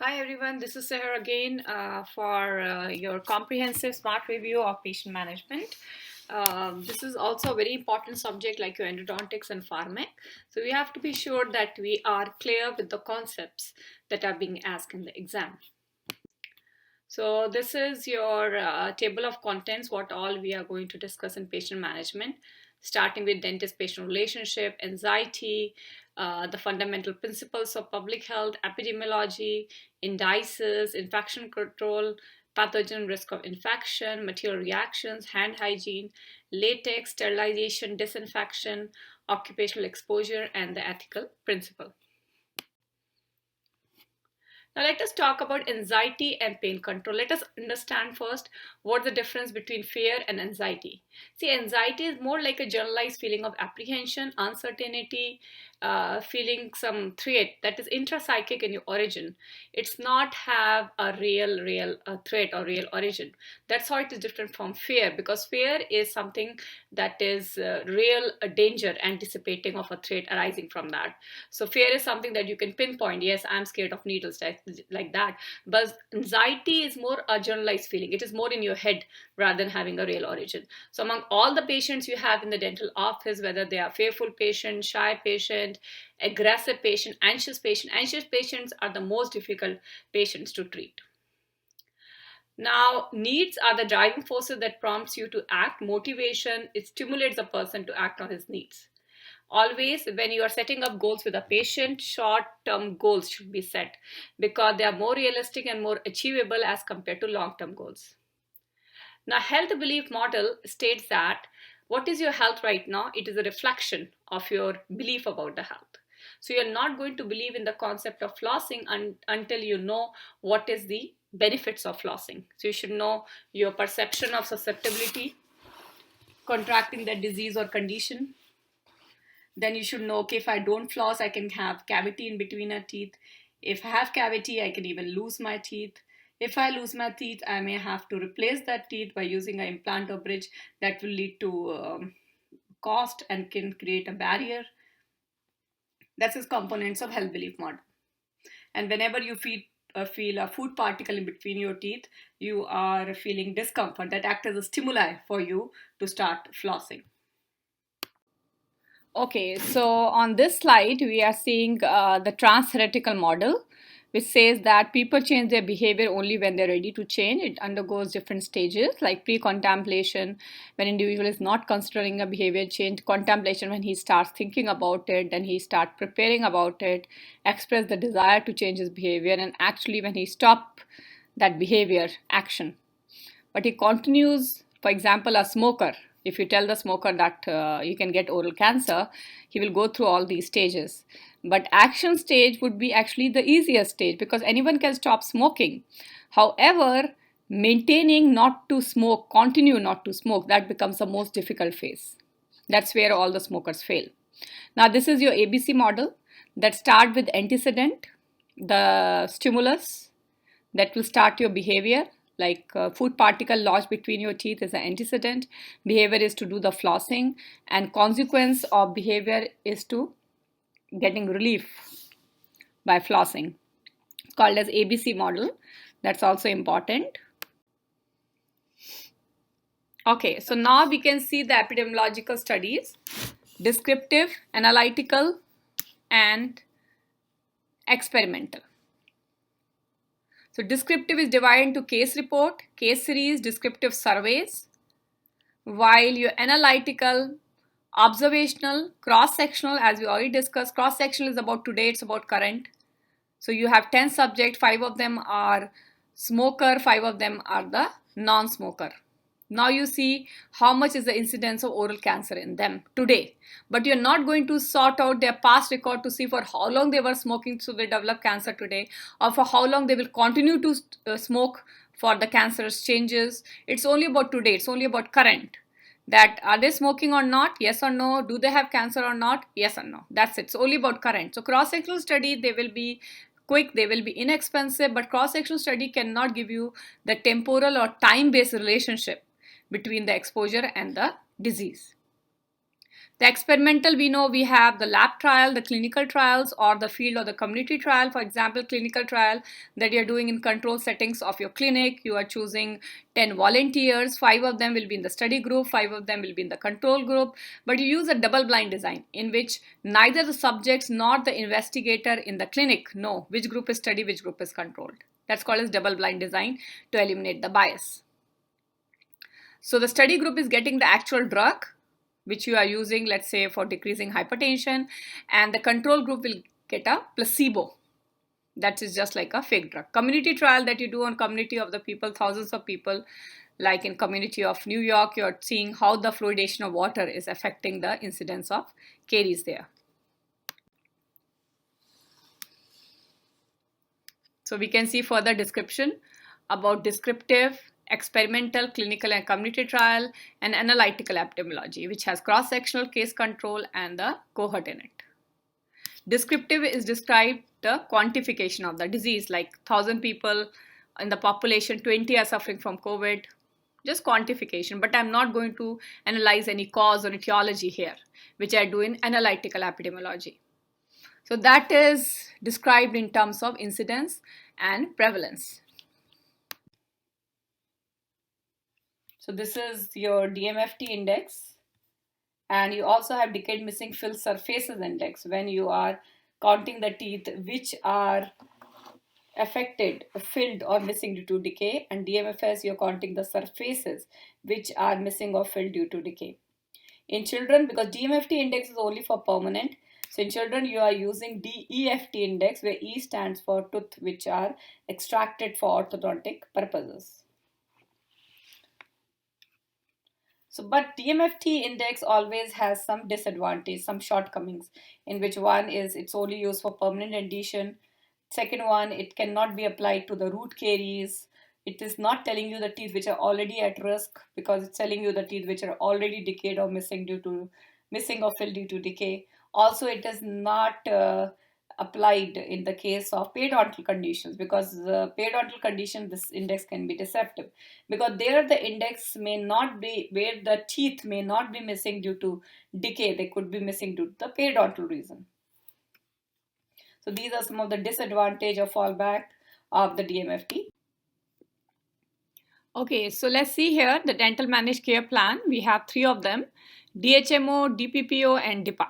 Hi everyone, this is Seher again for your comprehensive smart review of patient management. This is also a very important subject like your endodontics and pharmac. So we have to be sure that we are clear with the concepts that are being asked in the exam. So this is your table of contents, what all we are going to discuss in patient management, starting with dentist-patient relationship, anxiety, the fundamental principles of public health, epidemiology, indices, infection control, pathogen risk of infection, material reactions, hand hygiene, latex, sterilization, disinfection, occupational exposure, and the ethical principle. Now let us talk about anxiety and pain control. Let us understand first what the difference between fear and anxiety. See, anxiety is more like a generalized feeling of apprehension, uncertainty, feeling some threat that is intrapsychic in your origin. It's not have a real threat or real origin. That's how it is different from fear, because fear is something that is real danger, anticipating of a threat arising from that. So fear is something that you can pinpoint. Yes, I'm scared of needles, like that. But anxiety is more a generalized feeling. It is more in your head rather than having a real origin. So among all the patients you have in the dental office, whether they are fearful patient, shy patient, aggressive patient, anxious patients are the most difficult patients to treat. Now, needs are the driving forces that prompts you to act. Motivation, it stimulates a person to act on his needs. Always, when you are setting up goals with a patient, short-term goals should be set because they are more realistic and more achievable as compared to long-term goals. Now, health belief model states that what is your health right now? It is a reflection of your belief about the health. So you're not going to believe in the concept of flossing until you know what is the benefits of flossing. So you should know your perception of susceptibility, contracting that disease or condition. Then you should know, okay, if I don't floss, I can have cavity in between our teeth. If I have cavity, I can even lose my teeth. If I lose my teeth, I may have to replace that teeth by using an implant or bridge that will lead to cost and can create a barrier. That's his components of health belief model. And whenever you feel a food particle in between your teeth, you are feeling discomfort that acts as a stimuli for you to start flossing. Okay, so on this slide, we are seeing the trans-heretical model, which says that people change their behavior only when they're ready to change. It undergoes different stages like pre-contemplation, when individual is not considering a behavior change, contemplation when he starts thinking about it, then he starts preparing about it, express the desire to change his behavior, and actually when he stop that behavior action. But he continues, for example, a smoker. If you tell the smoker that you can get oral cancer, he will go through all these stages. But action stage would be actually the easiest stage because anyone can stop smoking. However, maintaining not to smoke, continue not to smoke, that becomes the most difficult phase. That's where all the smokers fail. Now, this is your ABC model that start with antecedent, the stimulus that will start your behavior, like food particle lodged between your teeth is an antecedent. Behavior is to do the flossing, and consequence of behavior is to getting relief by flossing, called as ABC model. That's also important. Okay, so now we can see the epidemiological studies: descriptive, analytical, and experimental. So descriptive is divided into case report, case series, descriptive surveys, while your analytical, observational, cross-sectional, as we already discussed, cross-sectional is about today, it's about current. So you have 10 subjects, 5 of them are smoker, 5 of them are the non-smoker. Now you see how much is the incidence of oral cancer in them today. But you're not going to sort out their past record to see for how long they were smoking so they develop cancer today, or for how long they will continue to smoke for the cancerous changes. It's only about today, it's only about current. That are they smoking or not? Yes or no. Do they have cancer or not? Yes or no. That's it. It's only about current. So cross-sectional study, they will be quick, they will be inexpensive, but cross-sectional study cannot give you the temporal or time-based relationship between the exposure and the disease. The experimental, we know we have the lab trial, the clinical trials, or the field or the community trial. For example, clinical trial that you're doing in control settings of your clinic. You are choosing 10 volunteers, 5 of them will be in the study group, 5 of them will be in the control group, but you use a double blind design in which neither the subjects nor the investigator in the clinic know which group is study, which group is controlled. That's called as double blind design to eliminate the bias. So the study group is getting the actual drug which you are using, let's say for decreasing hypertension, and the control group will get a placebo. That is just like a fake drug. Community trial that you do on community of the people, thousands of people, like in community of New York, you're seeing how the fluoridation of water is affecting the incidence of caries there. So we can see further description about descriptive, experimental, clinical and community trial, and analytical epidemiology, which has cross-sectional case control and the cohort in it. Descriptive is described the quantification of the disease, like 1,000 people in the population, 20 are suffering from COVID, just quantification, but I'm not going to analyze any cause or etiology here, which I do in analytical epidemiology. So that is described in terms of incidence and prevalence. So this is your dmft index, and you also have decayed missing fill surfaces index when you are counting the teeth which are affected, filled or missing due to decay, and DMFS you're counting the surfaces which are missing or filled due to decay. In children, because DMFT index is only for permanent, so in children you are using DEFT index, where E stands for tooth which are extracted for orthodontic purposes. So, but DMFT index always has some disadvantage, some shortcomings, in which one is it's only used for permanent addition. Second one, it cannot be applied to the root caries. It is not telling you the teeth which are already at risk, because it's telling you the teeth which are already decayed or missing or filled due to decay. Also, it is not applied in the case of periodontal conditions, because the periodontal condition, this index can be deceptive, because there the index may not be, where the teeth may not be missing due to decay, they could be missing due to the periodontal reason. So these are some of the disadvantage or fallback of the DMFT. Okay, so let's see here the dental managed care plan. We have 3 of them: DHMO, DPPO, and DIPA.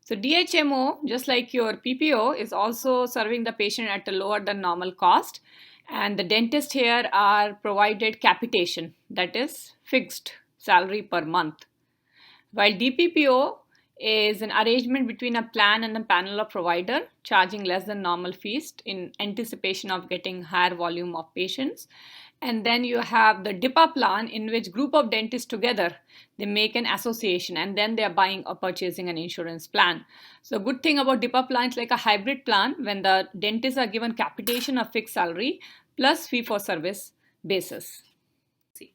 So DHMO, just like your PPO, is also serving the patient at a lower than normal cost. And the dentist here are provided capitation, that is fixed salary per month. While DPPO is an arrangement between a plan and a panel of provider, charging less than normal fees in anticipation of getting higher volume of patients. And then you have the DIPA plan, in which group of dentists together, they make an association and then they are buying or purchasing an insurance plan. So the good thing about DIPA plan is like a hybrid plan, when the dentists are given capitation of fixed salary plus fee for service basis. So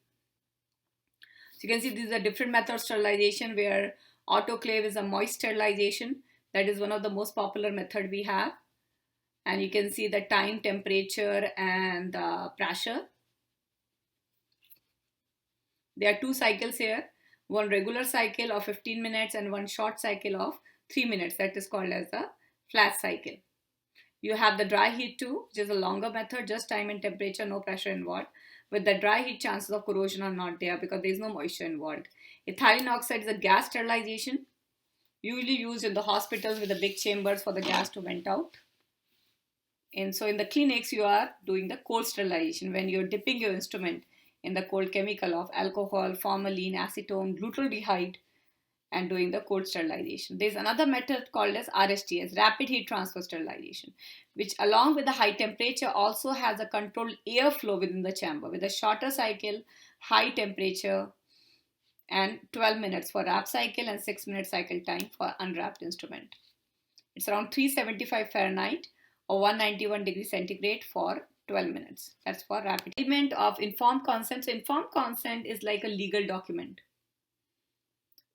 you can see these are different methods of sterilization, where autoclave is a moist sterilization. That is one of the most popular method we have. And you can see the time, temperature, and pressure. There are 2 cycles here, one regular cycle of 15 minutes and one short cycle of 3 minutes. That is called as a flash cycle. You have the dry heat too, which is a longer method, just time and temperature, no pressure involved. With the dry heat, chances of corrosion are not there because there is no moisture involved. Ethylene oxide is a gas sterilization, usually used in the hospitals with the big chambers for the gas to vent out. And so in the clinics, you are doing the cold sterilization, when you're dipping your instrument in the cold chemical of alcohol, formalin, acetone, glutaraldehyde, and doing the cold sterilization. There's another method called as RSTS, rapid heat transfer sterilization, which along with the high temperature also has a controlled airflow within the chamber with a shorter cycle, high temperature, and 12 minutes for wrap cycle and 6 minute cycle time for unwrapped instrument. It's around 375 Fahrenheit or 191 degrees centigrade for 12 minutes. That's for rapid. Element of informed consent. So informed consent is like a legal document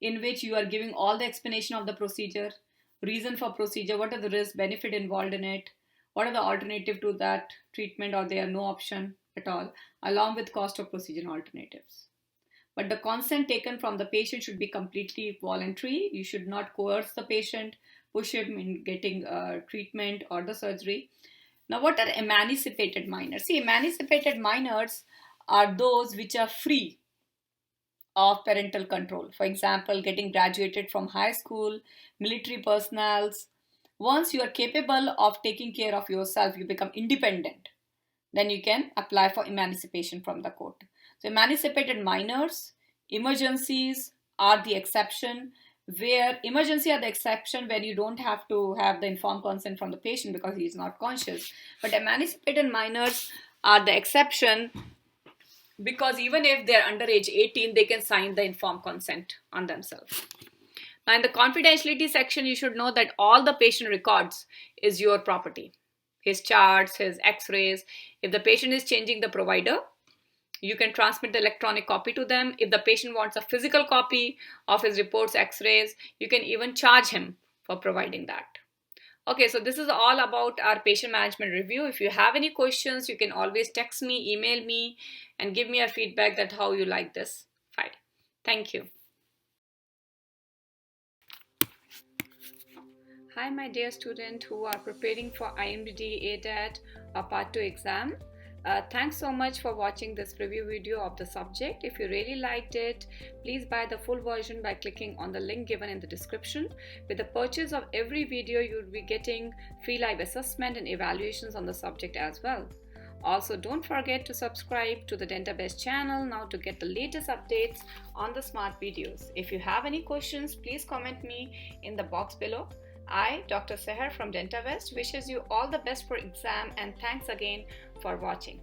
in which you are giving all the explanation of the procedure, reason for procedure, what are the risks, benefit involved in it, what are the alternative to that treatment, or there are no option at all, along with cost of procedure and alternatives. But the consent taken from the patient should be completely voluntary. You should not coerce the patient, push him in getting treatment or the surgery. Now, what are emancipated minors? See, emancipated minors are those which are free of parental control. For example, getting graduated from high school, military personnels. Once you are capable of taking care of yourself, you become independent, then you can apply for emancipation from the court. So emancipated minors, emergencies are the exception, where emergency are the exception when you don't have to have the informed consent from the patient because he is not conscious. But emancipated minors are the exception because even if they're under age 18, they can sign the informed consent on themselves. Now in the confidentiality section, you should know that all the patient records is your property. His charts, his x-rays. If the patient is changing the provider, you can transmit the electronic copy to them. If the patient wants a physical copy of his reports, x-rays, you can even charge him for providing that. Okay, so this is all about our patient management review. If you have any questions, you can always text me, email me, and give me a feedback that how you like this file. Thank you. Hi, my dear student who are preparing for IMD ADAT Part 2 exam. Thanks so much for watching this review video of the subject. If you really liked it, please buy the full version by clicking on the link given in the description. With the purchase of every video, you will be getting free live assessment and evaluations on the subject as well. Also, don't forget to subscribe to the Dentabest channel now to get the latest updates on the smart videos. If you have any questions, please comment me in the box below. I, Dr. Seher from Dentabest, wishes you all the best for exam and thanks again for watching.